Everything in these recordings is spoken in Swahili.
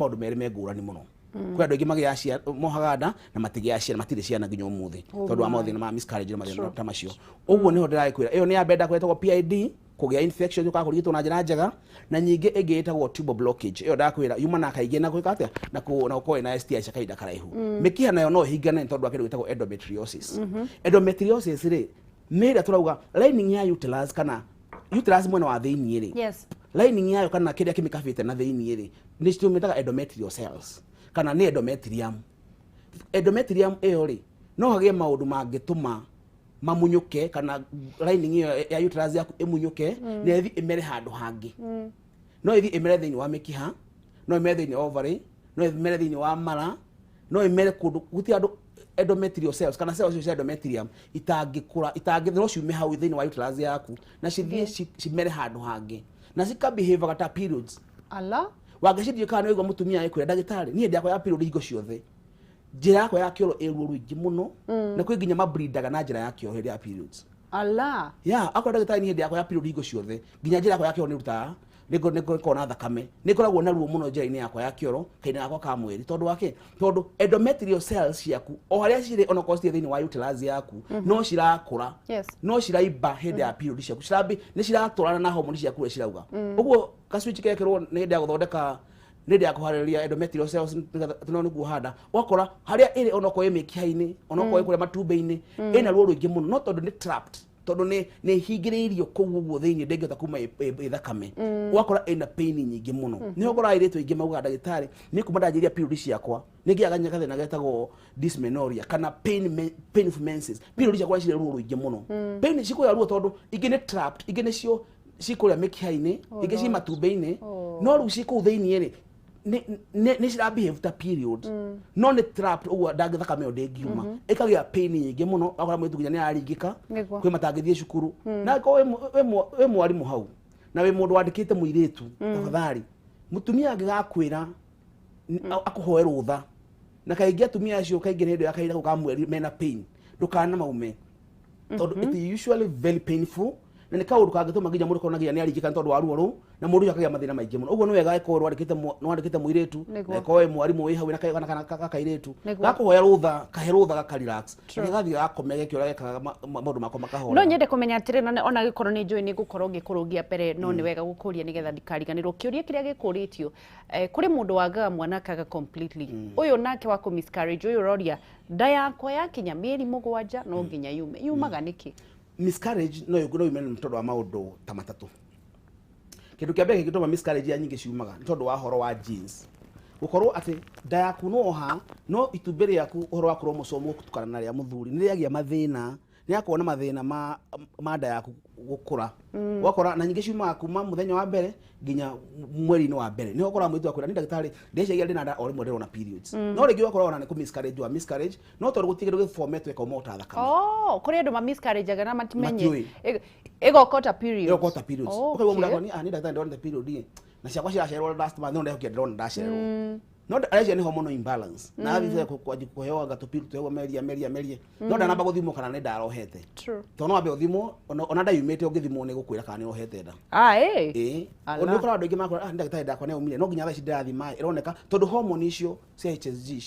maundu meri megurani muno kwa andu ingi magiacia mohaganda na matigiacia matire ciana nginya umuthi tondu wa mathina ma miscarriage na ta macio uguo niho ndirakwira iyo ni abenda kwetagwo PID kugia infection yuka kurigitwo na njira njega na nyingi ingi itagwo tubal blockage iyo ndakwira yuma na kaingi na gwika atia na ko na STI kaida karaihu mikiha nayo no hingane tondu akindu gitagwo endometriosis endometriosis ri mira turauga lining ya uterus kana uterus mwena wa thiini ri yes lining yayo kana kiria kimikafite na thiini ri ni citumitaga endometrial cells kana ni endometrium iyo ri no hagie maundu mangituma mamunyuke kana lining iyo ya uterus yaku imunyuke na ithi imere handu hangi no ithi imere thiini wa mikiha no imere thiini ovary no imere thiini wa mara no imere kundu guti andu endometrial cells kana cells cia endometrium itangithiro ciume hau thiini wa uterus yaku na cithie cimere handu hangi na cika behave gata periods ala wagecirie kana igwa mutumia akwira ndagitari nie ndiakwa ya period hingo ciothe njira yakwa ya kioro eruo ruingi muno na kwi nginya mabreedaga na njira ya kioro hedi ya periods ala ya akwa ndagitari nie ndiakwa ya period hingo ciothe nginya njira yakwa ya kioro ni ruta niko kona thakame nikoragwo na ruo muno njira-ini yakwa ya kioro kaina yakwa ka mweri tondu endometrial cells yaku o haria cire ona kosti thiini wa uterus yaku no cirakura no ciraiba hindi ya period ciaku cirambi ni ciratwarana na hormone ciaku cirauga uguo kaswitch kekirwo ni hindi ya guthondeka ni ndi ya kuhariria endometrial cells tunoni guhanda wakora haria iri ona ko imikiha-ini ona ko ikure matumbe-ini ina ruo ruingi muno no tondu ni trapped tondu ni hingiriirio kugu guo thiini ndengeta kuma ithakame wakora ina pain nyingi muno ni okora iritu ingi mauga ndagitari ni kuma ndajiria period ciakwa ningiaganya kathina getagwo dysmenorrhea kana painful menses period ciakwa cire ruo ruingi muno pain cikuya ruo tondu ingi ni trapped ingi nicio cikuria mikiha-ini ingi ci matumbe-ini no ru ciku thiini ri ni cira behave ta period no ni trapped uguo ndangithakame ndengiuma ikagia pain nyingi muno akora mwitu nginya ni aringika kwi matangithie cukuru na ko we mwarimu hau na we mundu wandikite muiritu tafadhali mutumia angigakwira akuhoe rutha na kaingi atumia acio kaingi ni ndio akaira gukamweri mena pain ndukana maume tondu it is usually very painful na ni kaundu kangituma nginya mundu konagia ni aringika tondu wa ruo ru na mundu akagia mathina maingi muno uguo ni wega ko wandikite muiritu na ko we mwarimu wi hau na kana kairitu gakuhoya rutha kahirutha gakarelax gathi gakomege kiora gekaga maundu makwa makahora no nyende kumenya atire ona gikorwo ni njui ni gukorwo ngikurugia pere no ni wega gukuria nigetha ndikariganirwo kiuria kiria gikuritio kuri mundu wagaga mwana kaga completely uyu nake wa miscarriage uyu roria nda yakwa yakinya mieri 7 no nginya yumaga niki miscarriage no yuko yume mtondo wa maundu ta matatu kindu kia mbere gituma miscarriage ya nyingi ciumaga ntondo wa horo wa genes gukorwo ati nda yaku no ha no itumbere yaku horo wa chromosome kutukana na ria muthuri ni riagia mathina ni akona mathina ma nda yaku gukura wakora na nyingi ciumaga kuma muthenya wa mbere nginya mweri-ini wa mbere niho ukora mwitu akwira ni ndagitari ndeciagia ndina nda orimwe ndirona periods no ringi wakora ona ni ku miscarriage no tondu gutigirwo giformat weka umota thakame kuri andu ma miscarriage aga na matimenye igokota periods ukaiwa mundu ni ndagitari ndona period na ciakwa ciracererwo last month no ndehokia ndona ndacererwo no arecia ni hormonal imbalance na avise kuhewa gatupiru tuhewa meria no ndanamba guthimo kana ni ndarohete to no ambe uthimo ona ndayumite ungithimo ni gukwira kana ni rohete nda ono kora andu ingi makora ndagitari ndakwa ne umire no nginya tha cindirathima ironeka tondu hormone icio cia HSG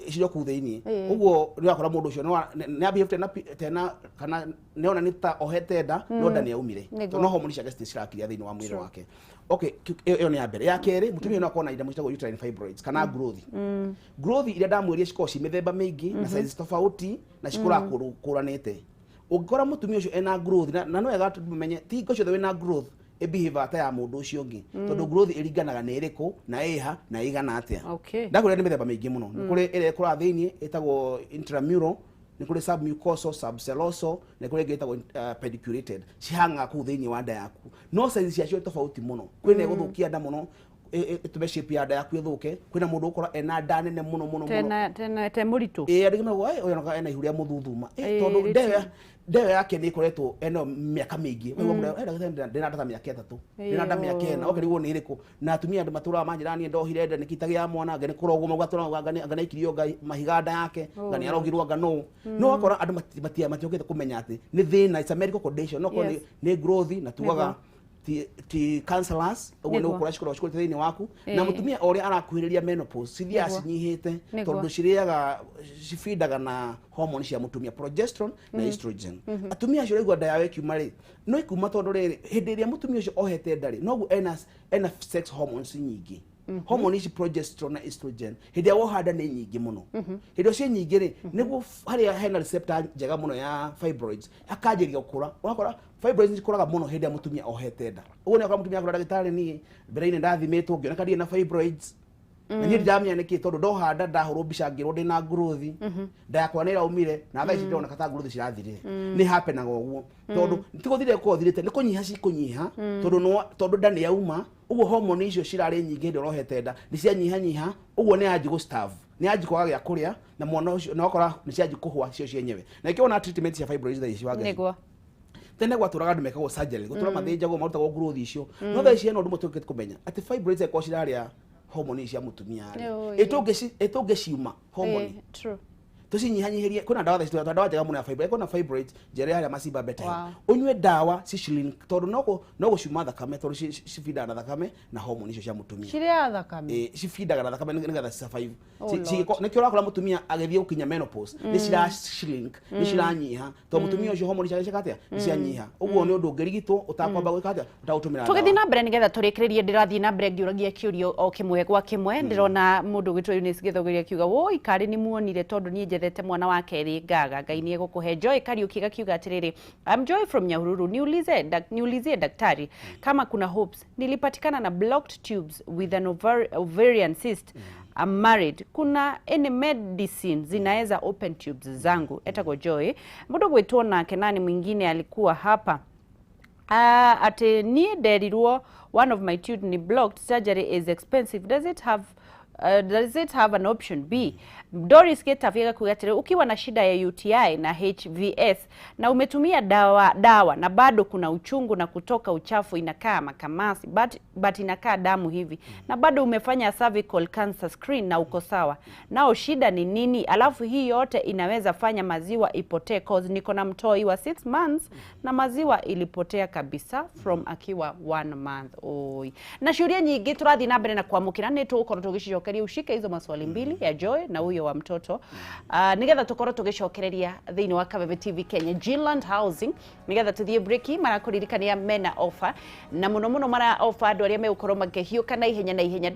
cirio kutheini uguo ni wakora mundu ucio ni abihefte tena kana neona ni ta ohete nda no nda ni aumire to no hormone ciake cirakiria thiini wa mwiri wake okay iyo ni ya mbere ya keri mutumia no akona ida mwitagwo uterine fibroids kana growth ira ndamwiria ciko ci mithemba mingi na size tofauti na cikura kuranite ungikora mutumia ucio ena growth na no wega tumenye ti ko ciothe wina growth behave ta ya mundu ucio ngi tondu growth iringanaga na iriku na iha na igana atia ndakuri ni mithemba mingi muno kuri ire kura thiini itagwo intramural ni kuri submucosal subcallosal ni kuri getagwo pediculated cihanga ku thiini wa nda yaku no size ciacio tofauti muno kwina iguthukia nda muno itume shape ya nda yaku ithuke kwina mundu ukora ena nda nene muno te muritu ndigima wai uyo noka ena ihuria muthuthuma tondu ndewe yake ni ikoretwo eno miaka mingi wewe mundu ndina ndata miaka 3 ndina ndata miaka 4 okeriwo ni iriku na atumia andu matura manjirani ndohire nda nikitagia ya mwana ngene kurogwo magwatura ngane ikirio mahiganda yake ngane arogirwa ngano no akora andu matiokete kumenya ati ni thina it's a medical condition no ni growth na tugaga ti counselors uguo ni gukura cukuru cukuru thiini waku na mutumia ori arakuhiriria menopause cithia cinyihite tondu ciriaga cifindaga na hormone cia mutumia progesterone na estrogen atumia acio igwa nda yawe kiuma ri no ikuma tondu riri hindi iria mutumia ucio ohete ndari nogu ena sex hormones nyingi hormone ici progesterone na estrogen hindi awo hada ni nyingi muno hindi cio nyingi ri niguo haria hena receptor njega muno ya fibroids akanjiria gukura wakora fibroids ikuraga muno hindi mutumia ohete nda uguo ni akora mutumia akora ndagitari ni mbere-ini ndathimitwo ngioneka ndie na fibroids na ni ndamenya niki tondu ndohanda ndahurwo mbica ngirwo ndina growth nda yakwa ni raumire na thaa ici ndona kata growth cirathirire ni hapenaga uguo tondu tiguthire ko thirite ni kunyiha cikunyiha tondu nda ni yauma uguo hormone icio cirari nyingi ndi rohete nda ni cia nyiha uguo ni yanji go starve ni yanji kwaga gya kuria na mwana ucio na okora ni cianji kuhwa cio cienyewe na ikiona treatment cia fibroids thaa ici waga niguo tene gwaturaga andu mekagwo surgery gutura mathinjagwo marutagwo growth icio no thaa ici no ndu mutukite kumenya ati fibroids eko ciraria hormone cia mutumia etonge ciuma hormone true tucinyihanyihirie kuna dawa thaici dawa njega muno ya fibroids kuna fibroids jere haria macimba beta unywe dawa cicilink tondu no gucuma thakame tondu cifindaga na thakame na hormone icio cia mutumia ciria thakame cifindaga na thakame nigetha survive nikio urakora mutumia agithie gukinya menopause ni cira shrink ni ciranyiha tondu mutumia ucio hormone ciake cikatia ni cianyiha uguo ni undu ngirigitwo utakwamba gwika atia utautumira dawa tugithi na mbere nigetha turikiririe ndirathi na mbere ngiuragia kiurio o kimwe gwa kimwe ndirona mundu gwitwo Eunice Githogeria kiuga woi kari ni muonire tondu ni njethete mwana wa keeri ngaga ngai ni egukuhe Joy Kariuki gakiuga atiriri I'm Joy from Nyahururu niulizie daktari kama kuna hopes nilipatikana na blocked tubes with an ovarian cyst I'm married kuna any medicine zinaweza open tubes zangu etago Joy mundu gwitwo na kenani mwingine alikuwa hapa ati ni derirwo one of my tubes ni blocked surgery is expensive does it have an option B? Doris Getafika kugatire ukiwa na shida ya UTI na HVS na umetumia dawa na bado kuna uchungu na kutoka uchafu inakaa makamasi but inakaa damu hivi na bado umefanya cervical cancer screen na uko sawa nao shida ni nini alafu hii yote inaweza fanya maziwa ipotee cause niko na mtoi wa 6 months na maziwa ilipotea kabisa from akiwa 1 month oi na shuria nyingi turathi na mbere na kwamukira ni tukorwo tugicokeria ushike hizo maswali mbili ya Joy na huyo wa mtoto nigetha tukorwo tugicokereria thiini wa Kameme TV Kenya Ginland Housing nigetha tuthie breaki marakuririkania mena offer na muno mara offer andu aria megukorwo makihiuka na ihenya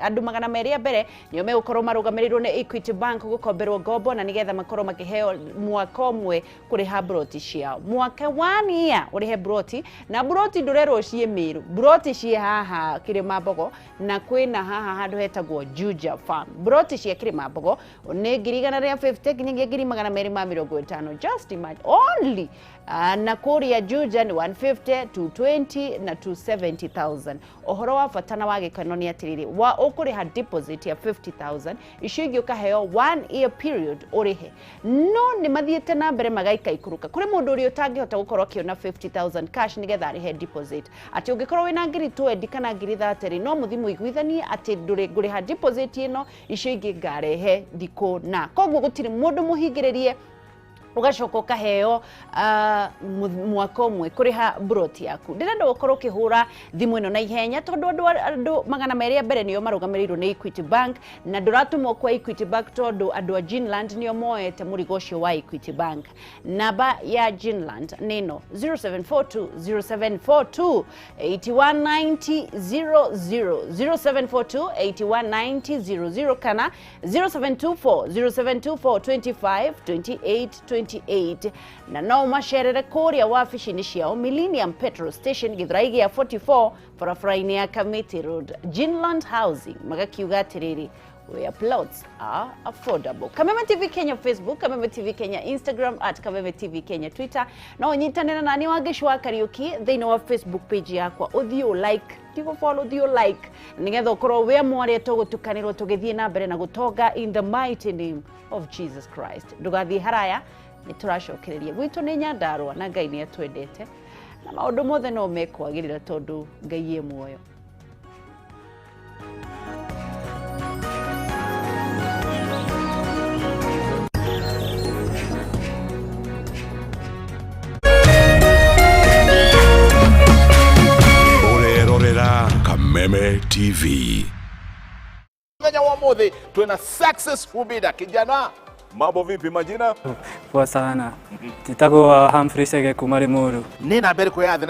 andu magana meri mbere nio megukorwo marugamirirwo ni Equity Bank gukomberwo ngombo na nigetha makorwo makiheo mwaka umwe kuriha broti ciao mwaka 1 year urihe broti na broti ndurerwo cie miru broti cie haha Kirima Mbogo na kwina haha handu hetagwo Juja Farm broti cie Kirima Mbogo ne girigana ria 50 kinyagia giri magana meri ma 50 just imagine only na kuria Juja ni 150 220 na 270,000 ohoro wa fatana wa gikano ni atiriri wa ukuriha deposit ya 50,000 icigi ukaheo 1 year period urihe no ni mathiete na mbere magaika ikuruka kuri mundu uri utangihota gukorwo kiona 50,000 cash nigetha arihe deposit ati ungikorwo wina ngiri 20 kana ngiri 30 no muthimu igwithanie ati nduri nguriha deposit ino icigi ngarehe thiko na koguo gutiri mundu muhingiririe ugacoka ukaheo mwaka umwe kuriha broti yaku ndirenda gukorwo ukihura thimu ino na ihenya tondu andu magana meri mbere niyo marugamirirwo ni Equity Bank na nduratumwo kwa Equity Bank tondu andu a Ginland niyo moete murigo cio wa Equity Bank namba ya Ginland nino 0742 8190 00 kana 0724 25 28 na no masherere kuria wafici-ini ciao Millennium Petrol Station Githurai ya 44 barabara-ini ya Kamiti Road Ginland Housing magakiuga atiriri where plots are affordable. Kameme TV Kenya Facebook, Kameme TV Kenya Instagram @Kameme TV Kenya Twitter na unyitanena nani wa Ngechu Wa Kariuki thiini wa Facebook page yakwa uthio like tigo follow thio like nigetha ukorwo we mwari tugutukanirwo tugithie na mbere na gutonga in the mighty name of Jesus Christ ndugathie haraya ni turacokereria gwitu ni Nyandarua na Ngai ni atwendete na maundu mothe no mekwagirira tondu Ngai ye muoyo. Kameme TV. Kenya wa modhi tuena successful bida kijana. Mambo vipi majina? Poa sana. Titago Humphrey Sege kumari muru. Nina beri kwa